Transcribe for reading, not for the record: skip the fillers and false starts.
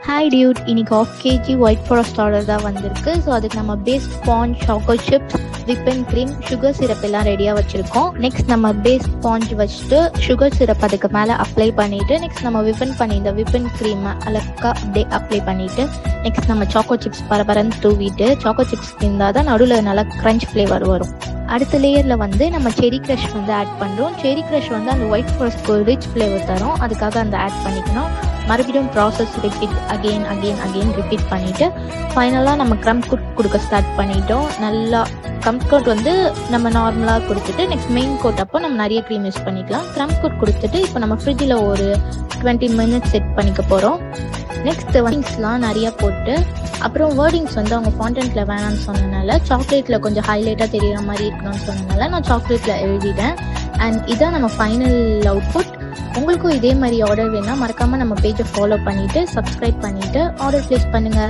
Hi Dude, இன்னைக்கு 1/2 kg white forest order தான் வந்திருக்கு. ஸோ அதுக்கு நம்ம base sponge, choco chips, whipping cream, sugar syrup எல்லாம் ரெடியாக வச்சுருக்கோம். நெக்ஸ்ட் நம்ம பேஸ் ஸ்பாஞ்ச் வச்சுட்டு சுகர் சிரப் அதுக்கு மேலே அப்ளை பண்ணிவிட்டு நெக்ஸ்ட் நம்ம இந்த விப்பிங் க்ரீமை அழகாக அப்படியே அப்ளை பண்ணிவிட்டு நெக்ஸ்ட் நம்ம சாக்கோ சிப்ஸ் பரபரன்னு தூவிட்டு சாக்கோ சிப்ஸ் இருந்தால் தான் நடுவில் நல்லா க்ரன்ச் ஃப்ளேவர் வரும். அடுத்த லேயரில் நம்ம செரி க்ரஷ் ஆட் பண்ணுறோம். செரி க்ரஷ் அந்த ஒயிட் ஃபாரஸ்ட்க்கு ஒரு ரிச் ஃப்ளேவர் தரும். அதுக்காக அந்த ஆட் பண்ணிக்கணும். மறுபடியும் ப்ராசஸ் ரிப்பீட் அகெயின் ரிப்பீட் பண்ணிவிட்டு ஃபைனலாக நம்ம க்ரம் கோட் கொடுக்க ஸ்டார்ட் பண்ணிட்டோம். நல்லா க்ரம் கோட் நம்ம நார்மலாக கொடுத்துட்டு நெக்ஸ்ட் மெயின் கோட் அப்போ நம்ம நிறைய க்ரீம் யூஸ் பண்ணிக்கலாம். க்ரம் கோட் கொடுத்துட்டு இப்போ நம்ம ஃப்ரிட்ஜில் ஒரு 20 minutes செட் பண்ணிக்க போகிறோம். நெக்ஸ்ட் வேர்டிங்ஸ்லாம் நிறையா போட்டு அப்புறம் வேர்டிங்ஸ் அவங்க ஃபாண்டன்ட்டில் வேணான்னு சொன்னனால சாக்லேட்டில் கொஞ்சம் ஹைலைட்டாக தெரிகிற மாதிரி இருக்கணும்னு சொன்னனால நான் சாக்லேட்டில் எழுதிட்டேன். அண்ட் இதான் நம்ம ஃபைனல் அவுட்புட். உங்களுக்கும் இதே மாதிரி ஆர்டர் வேணால் மறக்காமல் நம்ம பேஜை ஃபாலோ பண்ணிவிட்டு சப்ஸ்கிரைப் பண்ணிவிட்டு ஆர்டர் ப்ளேஸ் பண்ணுங்கள்.